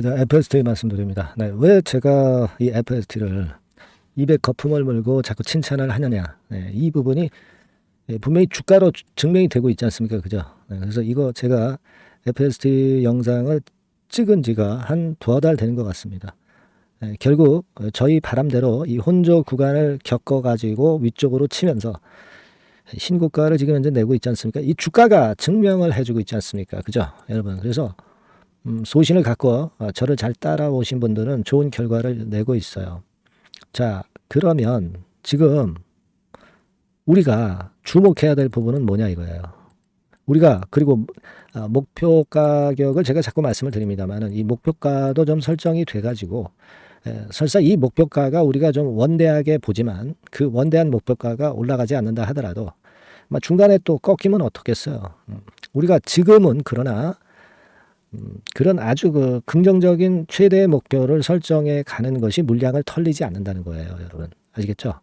네, FST 말씀드립니다. 네, 왜 제가 이 FST를 입에 거품을 물고 자꾸 칭찬을 하느냐. 네, 이 부분이 분명히 주가로 증명이 되고 있지 않습니까? 그죠? 네, 그래서 이거 제가 FST 영상을 찍은 지가 한 두어 달 되는 것 같습니다. 네, 결국 저희 바람대로 이 혼조 구간을 겪어가지고 위쪽으로 치면서 신고가를 지금 현재 내고 있지 않습니까? 이 주가가 증명을 해주고 있지 않습니까? 그죠? 여러분. 그래서 소신을 갖고 저를 잘 따라오신 분들은 좋은 결과를 내고 있어요. 자, 그러면 지금 우리가 주목해야 될 부분은 뭐냐 이거예요. 우리가 그리고 목표 가격을 제가 자꾸 말씀을 드립니다만은 이 목표가도 좀 설정이 돼가지고 설사 이 목표가가 우리가 좀 원대하게 보지만 그 원대한 목표가가 올라가지 않는다 하더라도 중간에 또 꺾이면 어떻겠어요. 우리가 지금은 그러나 그런 아주 그 긍정적인 최대의 목표를 설정해 가는 것이 물량을 털리지 않는다는 거예요, 여러분. 아시겠죠?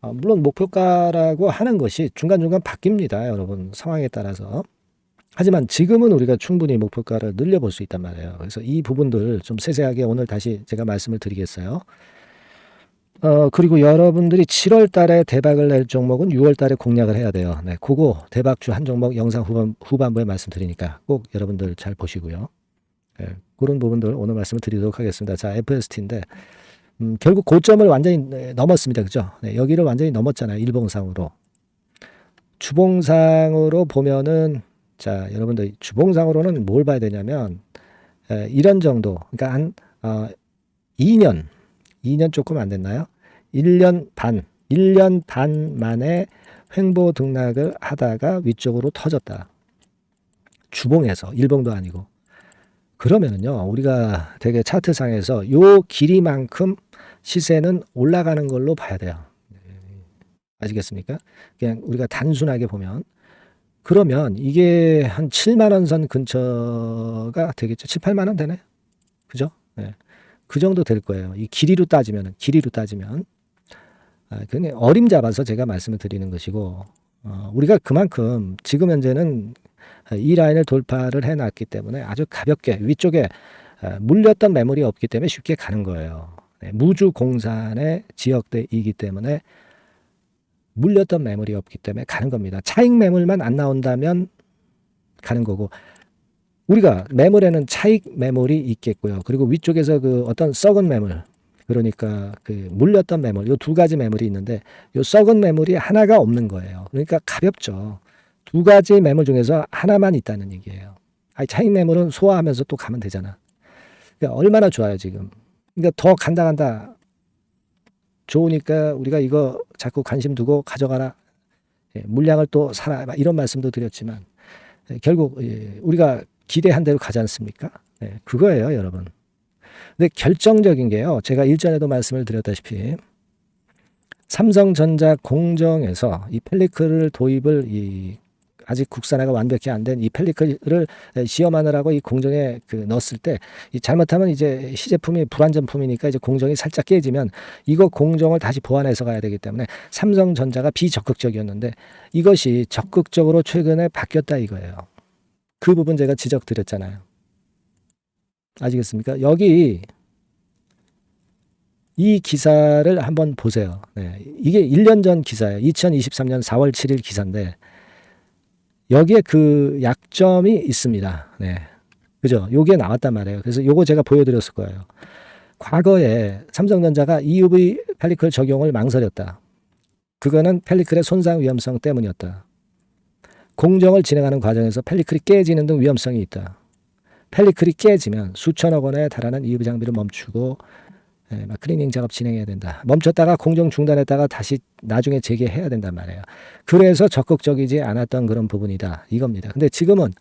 물론 목표가라고 하는 것이 중간중간 바뀝니다, 여러분. 상황에 따라서. 하지만 지금은 우리가 충분히 목표가를 늘려볼 수 있단 말이에요. 그래서 이 부분들 좀 세세하게 오늘 다시 제가 말씀을 드리겠어요. 그리고 여러분들이 7월 달에 대박을 낼 종목은 6월 달에 공략을 해야 돼요. 네, 그거 대박주 한 종목 영상 후반부에 말씀드리니까 꼭 여러분들 잘 보시고요. 네, 그런 부분들 오늘 말씀을 드리도록 하겠습니다. 자, FST인데 결국 고점을 완전히 넘었습니다. 그죠? 네, 여기를 완전히 넘었잖아요. 일봉상으로. 주봉상으로 보면은 자, 여러분들 주봉상으로는 뭘 봐야 되냐면 이런 정도. 그러니까 한 2년 조금 안 됐나요? 1년 반 만에 횡보 등락을 하다가 위쪽으로 터졌다. 주봉에서 일봉도 아니고. 그러면은요, 우리가 되게 차트상에서 요 길이만큼 시세는 올라가는 걸로 봐야 돼요. 아시겠습니까? 그냥 우리가 단순하게 보면. 그러면 이게 한 7만 원 선 근처가 되겠죠. 7, 8만 원 되나요? 그죠? 네. 그 정도 될 거예요. 이 길이로 따지면. 그냥 어림잡아서 제가 말씀을 드리는 것이고, 우리가 그만큼 지금 현재는 이 라인을 돌파를 해놨기 때문에 아주 가볍게 위쪽에 물렸던 매물이 없기 때문에 쉽게 가는 거예요. 네, 무주 공산의 지역대이기 때문에 물렸던 매물이 없기 때문에 가는 겁니다. 차익 매물만 안 나온다면 가는 거고, 우리가 매물에는 차익 매물이 있겠고요. 그리고 위쪽에서 그 어떤 썩은 매물, 그러니까 그 물렸던 매물, 요 두 가지 매물이 있는데 요 썩은 매물이 하나가 없는 거예요. 그러니까 가볍죠. 두 가지 매물 중에서 하나만 있다는 얘기예요. 아니, 차익 매물은 소화하면서 또 가면 되잖아. 그러니까 얼마나 좋아요, 지금. 그러니까 더 간다. 좋으니까 우리가 이거 자꾸 관심 두고 가져가라. 물량을 또 사라. 이런 말씀도 드렸지만 결국 우리가 기대한 대로 가지 않습니까? 네, 그거예요, 여러분. 근데 결정적인 게요. 제가 일전에도 말씀을 드렸다시피 삼성전자 공정에서 이 펠리클을 도입을 아직 국산화가 완벽히 안 된 이 펠리클을 시험하느라고 이 공정에 넣었을 때 잘못하면 이제 시제품이 불완전품이니까 이제 공정이 살짝 깨지면 이거 공정을 다시 보완해서 가야 되기 때문에 삼성전자가 비적극적이었는데 이것이 적극적으로 최근에 바뀌었다 이거예요. 그 부분 제가 지적드렸잖아요. 아시겠습니까? 여기 이 기사를 한번 보세요. 네, 이게 1년 전 기사예요. 2023년 4월 7일 기사인데 여기에 그 약점이 있습니다. 네. 그죠? 요게 나왔단 말이에요. 그래서 요거 제가 보여드렸을 거예요. 과거에 삼성전자가 EUV 펠리클 적용을 망설였다. 그거는 펠리클의 손상 위험성 때문이었다. 공정을 진행하는 과정에서 펠리클이 깨지는 등 위험성이 있다. 펠리클이 깨지면 수천억 원에 달하는 EUV 장비를 멈추고 클리닝 작업 진행해야 된다. 멈췄다가 공정 중단했다가 다시 나중에 재개해야 된단 말이에요. 그래서 적극적이지 않았던 그런 부분이다. 이겁니다. 근데 지금은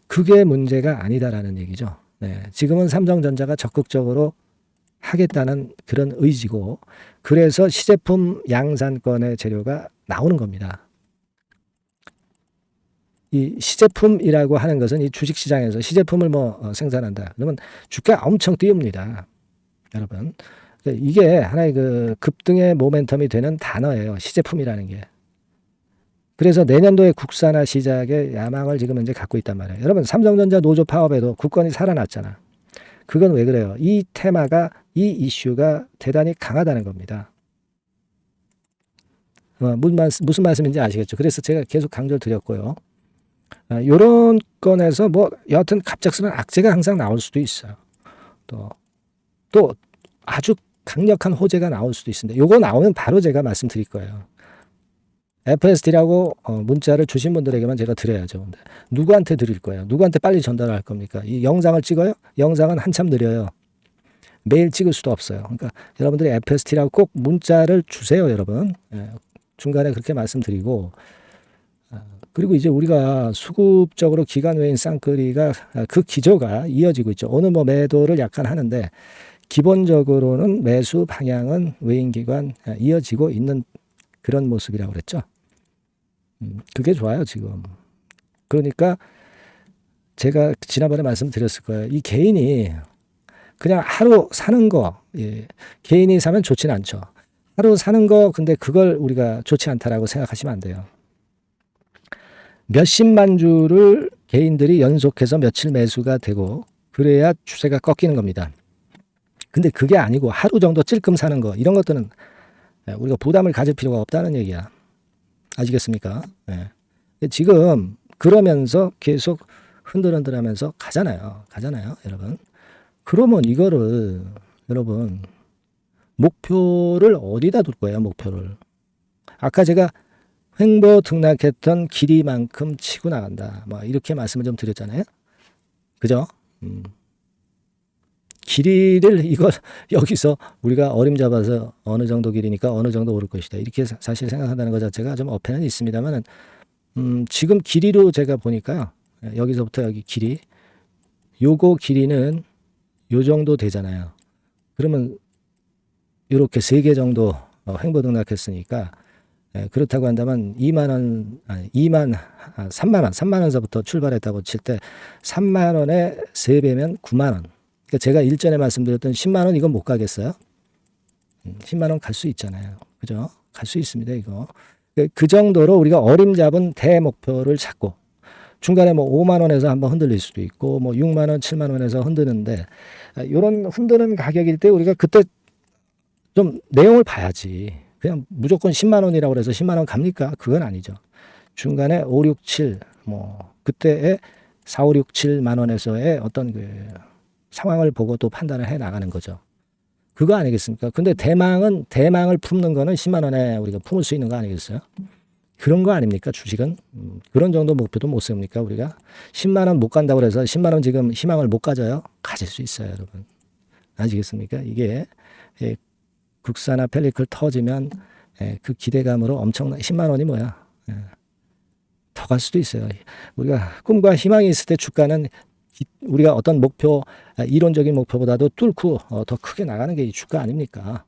그게 문제가 아니다라는 얘기죠. 네, 지금은 삼성전자가 적극적으로 하겠다는 그런 의지고 그래서 시제품 양산권의 재료가 나오는 겁니다. 이 시제품이라고 하는 것은 이 주식시장에서 시제품을 생산한다. 그러면 주가 엄청 띄웁니다. 여러분, 이게 하나의 그 급등의 모멘텀이 되는 단어예요. 시제품이라는 게. 그래서 내년도에 국산화 시작의 야망을 지금 현재 갖고 있단 말이에요. 여러분, 삼성전자 노조 파업에도 국건이 살아났잖아. 그건 왜 그래요? 이 테마가, 이 이슈가 대단히 강하다는 겁니다. 무슨 말씀인지 아시겠죠? 그래서 제가 계속 강조를 드렸고요. 요런 건에서 뭐 여하튼 갑작스러운 악재가 항상 나올 수도 있어요. 또 아주 강력한 호재가 나올 수도 있습니다. 요거 나오면 바로 제가 말씀드릴 거예요. FST라고 문자를 주신 분들에게만 제가 드려야죠. 근데 누구한테 드릴 거예요? 누구한테 빨리 전달할 겁니까? 이 영상을 찍어요? 영상은 한참 느려요. 매일 찍을 수도 없어요. 그러니까 여러분들이 FST라고 꼭 문자를 주세요, 여러분. 중간에 그렇게 말씀드리고, 그리고 이제 우리가 수급적으로 기관 외인 쌍끌이가 그 기조가 이어지고 있죠. 오늘 뭐 매도를 약간 하는데 기본적으로는 매수 방향은 외인 기관 이어지고 있는 그런 모습이라고 그랬죠. 그게 좋아요, 지금. 그러니까 제가 지난번에 말씀드렸을 거예요. 이 개인이 그냥 하루 사는 거, 개인이 사면 좋진 않죠. 하루 사는 거, 근데 그걸 우리가 좋지 않다라고 생각하시면 안 돼요. 몇십만 주를 개인들이 연속해서 며칠 매수가 되고 그래야 추세가 꺾이는 겁니다. 근데 그게 아니고 하루 정도 찔끔 사는 거, 이런 것들은 우리가 부담을 가질 필요가 없다는 얘기야. 아시겠습니까? 지금 그러면서 계속 흔들흔들하면서 가잖아요, 여러분. 그러면 이거를 여러분 목표를 어디다 둘 거예요? 목표를 아까 제가 횡보 등락했던 길이만큼 치고 나간다, 뭐 이렇게 말씀을 좀 드렸잖아요. 그죠? 길이를 이걸 여기서 우리가 어림잡아서 어느 정도 길이니까 어느 정도 오를 것이다, 이렇게 사실 생각한다는 것 자체가 좀 어폐는 있습니다만, 지금 길이로 제가 보니까요, 여기서부터 여기 길이, 요거 길이는 요 정도 되잖아요. 그러면 이렇게 3개 정도 횡보 등락했으니까, 그렇다고 한다면 3만 원서부터 출발했다고 칠 때 3만 원에 3배면 9만 원. 그러니까 제가 일전에 말씀드렸던 10만 원 이건 못 가겠어요? 10만 원 갈 수 있잖아요. 그죠? 갈 수 있습니다, 이거. 그 정도로 우리가 어림잡은 대목표를 찾고, 중간에 뭐 5만 원에서 한번 흔들릴 수도 있고, 뭐 6만 원, 7만 원에서 흔드는데, 이런 흔드는 가격일 때 우리가 그때 좀 내용을 봐야지. 그냥 무조건 10만 원이라고 해서 10만 원 갑니까? 그건 아니죠. 중간에 5, 6, 7, 뭐 그때의 4, 5, 6, 7만 원에서의 어떤 그 상황을 보고 또 판단을 해 나가는 거죠. 그거 아니겠습니까? 근데 대망을 품는 거는 10만 원에 우리가 품을 수 있는 거 아니겠어요? 그런 거 아닙니까? 주식은 그런 정도 목표도 못 세웁니까? 우리가 10만 원 못 간다고 해서 10만 원 지금 희망을 못 가져요? 가질 수 있어요, 여러분. 아시겠습니까? 이게 국사나 펠리클 터지면 그 기대감으로 엄청난 10만 원이 뭐야? 더 갈 수도 있어요. 우리가 꿈과 희망이 있을 때 주가는 우리가 어떤 목표, 이론적인 목표보다도 뚫고 더 크게 나가는 게 이 주가 아닙니까?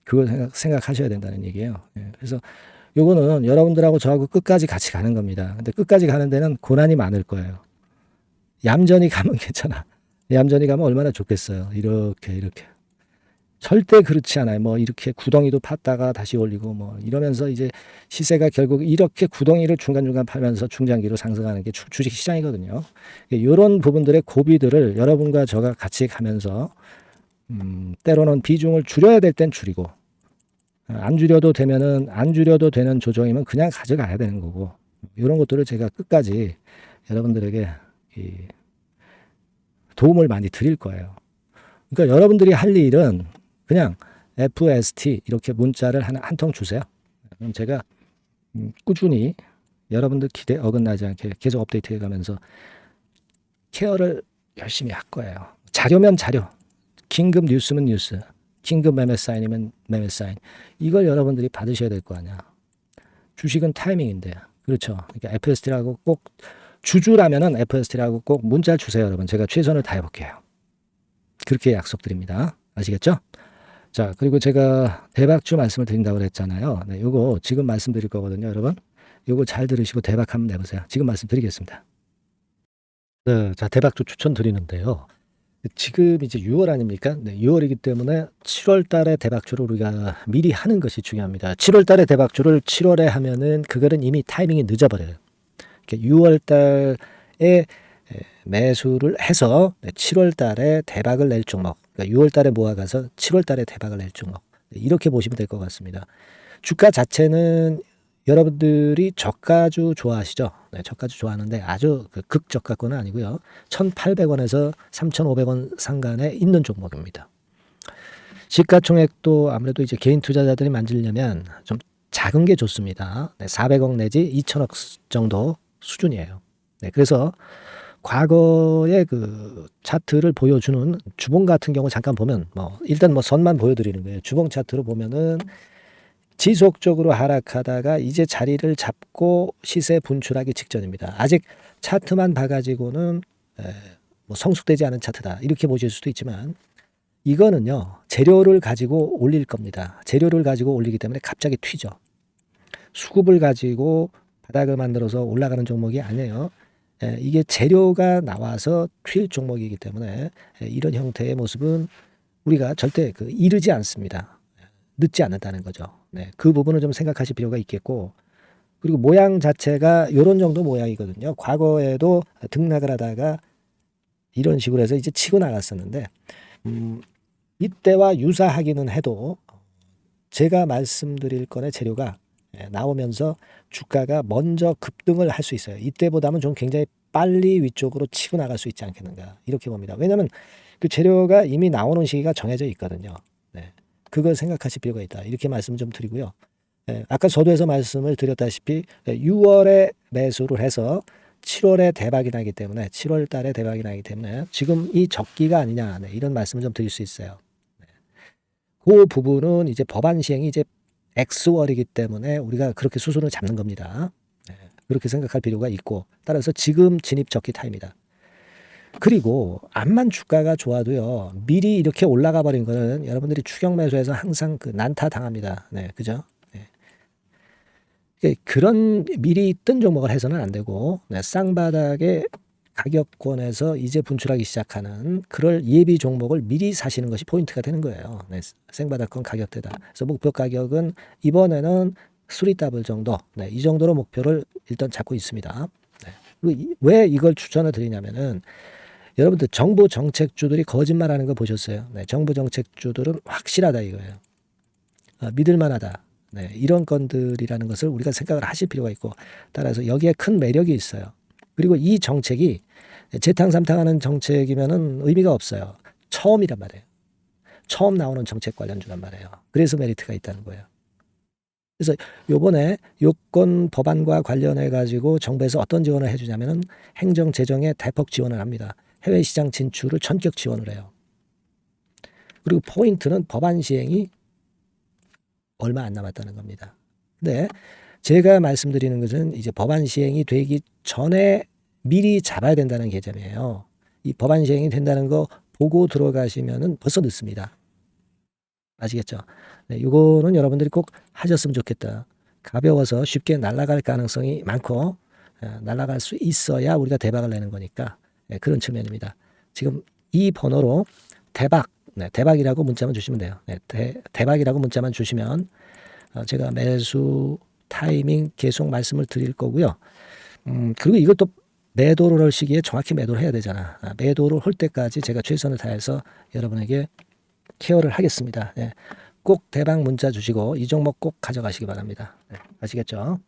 그걸 생각하셔야 된다는 얘기예요. 그래서 요거는 여러분들하고 저하고 끝까지 같이 가는 겁니다. 근데 끝까지 가는 데는 고난이 많을 거예요. 얌전히 가면 괜찮아. 얌전히 가면 얼마나 좋겠어요. 이렇게. 절대 그렇지 않아요. 뭐 이렇게 구덩이도 팠다가 다시 올리고 뭐 이러면서 이제 시세가 결국 이렇게 구덩이를 중간중간 파면서 중장기로 상승하는 게 주식 시장이거든요. 이런 부분들의 고비들을 여러분과 저가 같이 가면서 때로는 비중을 줄여야 될 땐 줄이고, 안 줄여도 되는 조정이면 그냥 가져가야 되는 거고, 이런 것들을 제가 끝까지 여러분들에게 도움을 많이 드릴 거예요. 그러니까 여러분들이 할 일은 그냥 FST 이렇게 문자를 한 통 주세요. 그럼 제가 꾸준히 여러분들 기대 어긋나지 않게 계속 업데이트해 가면서 케어를 열심히 할 거예요. 자료면 자료, 긴급 뉴스면 뉴스, 긴급 매매 사인이면 매매 사인, 이걸 여러분들이 받으셔야 될 거 아니야. 주식은 타이밍인데, 그렇죠. 그러니까 FST라고 꼭 주주라면은 FST라고 꼭 문자를 주세요, 여러분. 제가 최선을 다해 볼게요. 그렇게 약속드립니다. 아시겠죠? 자, 그리고 제가 대박주 말씀을 드린다고 그랬잖아요. 네, 요거 지금 말씀드릴 거거든요, 여러분. 요거 잘 들으시고 대박 한번 내보세요. 지금 말씀드리겠습니다. 네, 자, 대박주 추천드리는데요. 지금 이제 6월 아닙니까? 네, 6월이기 때문에 7월 달에 대박주를 우리가 미리 하는 것이 중요합니다. 7월 달에 대박주를 7월에 하면은 그거는 이미 타이밍이 늦어버려요. 6월 달에 매수를 해서 7월 달에 대박을 낼 종목, 그러니까 6월 달에 모아가서 7월 달에 대박을 낼 종목, 이렇게 보시면 될 것 같습니다. 주가 자체는 여러분들이 저가주 좋아하시죠? 네, 저가주 좋아하는데 아주 그 극저가권은 아니고요. 1,800원에서 3,500원 상간에 있는 종목입니다. 시가총액도 아무래도 이제 개인 투자자들이 만지려면 좀 작은 게 좋습니다. 네, 400억 내지 2천억 정도 수준이에요. 네, 그래서 과거의 그 차트를 보여주는 주봉 같은 경우 잠깐 보면 일단 선만 보여드리는 거예요. 주봉 차트로 보면은 지속적으로 하락하다가 이제 자리를 잡고 시세 분출하기 직전입니다. 아직 차트만 봐가지고는 성숙되지 않은 차트다 이렇게 보실 수도 있지만 이거는요 재료를 가지고 올릴 겁니다. 재료를 가지고 올리기 때문에 갑자기 튀죠. 수급을 가지고 바닥을 만들어서 올라가는 종목이 아니에요. 이게 재료가 나와서 튈 종목이기 때문에 이런 형태의 모습은 우리가 절대 이르지 않습니다. 늦지 않는다는 거죠. 네, 그 부분을 좀 생각하실 필요가 있겠고, 그리고 모양 자체가 이런 정도 모양이거든요. 과거에도 등락을 하다가 이런 식으로 해서 이제 치고 나갔었는데 이때와 유사하기는 해도 제가 말씀드릴 건의 재료가 나오면서 주가가 먼저 급등을 할 수 있어요. 이때보다는 좀 굉장히 빨리 위쪽으로 치고 나갈 수 있지 않겠는가 이렇게 봅니다. 왜냐하면 그 재료가 이미 나오는 시기가 정해져 있거든요. 네. 그걸 생각하실 필요가 있다. 이렇게 말씀을 좀 드리고요. 아까 서두에서 말씀을 드렸다시피 6월에 매수를 해서 7월에 대박이 나기 때문에 7월 달에 대박이 나기 때문에 지금 이 적기가 아니냐 이런 말씀을 좀 드릴 수 있어요. 그 부분은 이제 법안 시행이 이제 X월이기 때문에 우리가 그렇게 수순을 잡는 겁니다. 그렇게 생각할 필요가 있고 따라서 지금 진입 적기 타입니다. 그리고 암만 주가가 좋아도요 미리 이렇게 올라가 버린 거는 여러분들이 추격 매수해서 항상 난타 당합니다. 네, 그죠? 네. 그런 미리 뜬 종목을 해서는 안 되고 쌍바닥의 가격권에서 이제 분출하기 시작하는 그럴 예비 종목을 미리 사시는 것이 포인트가 되는 거예요. 네, 생바닥권 가격대다. 그래서 목표 가격은 이번에는 3더블 정도, 이 정도로 목표를 일단 잡고 있습니다. 왜 이걸 추천을 드리냐면은 여러분들 정부 정책주들이 거짓말하는 거 보셨어요? 정부 정책주들은 확실하다 이거예요. 믿을만하다. 이런 건들이라는 것을 우리가 생각을 하실 필요가 있고 따라서 여기에 큰 매력이 있어요. 그리고 이 정책이 재탕삼탕하는 정책이면은 의미가 없어요. 처음이란 말이에요. 처음 나오는 정책 관련주란 말이에요. 그래서 메리트가 있다는 거예요. 그래서 요번에 요건 법안과 관련해 가지고 정부에서 어떤 지원을 해주냐면은 행정 재정에 대폭 지원을 합니다. 해외 시장 진출을 전격 지원을 해요. 그리고 포인트는 법안 시행이 얼마 안 남았다는 겁니다. 근데 제가 말씀드리는 것은 이제 법안 시행이 되기 전에 미리 잡아야 된다는 개념이에요. 이 법안 시행이 된다는 거 보고 들어가시면은 벌써 늦습니다. 아시겠죠? 이거는 여러분들이 꼭 하셨으면 좋겠다. 가벼워서 쉽게 날아갈 가능성이 많고 날아갈 수 있어야 우리가 대박을 내는 거니까 그런 측면입니다. 지금 이 번호로 대박, 대박이라고 문자만 주시면 돼요. 대박이라고 문자만 주시면 제가 매수 타이밍 계속 말씀을 드릴 거고요. 그리고 이것도 매도를 할 시기에 정확히 매도를 해야 되잖아. 매도를 할 때까지 제가 최선을 다해서 여러분에게 케어를 하겠습니다. 꼭 대박 문자 주시고 이 종목 꼭 가져가시기 바랍니다. 아시겠죠?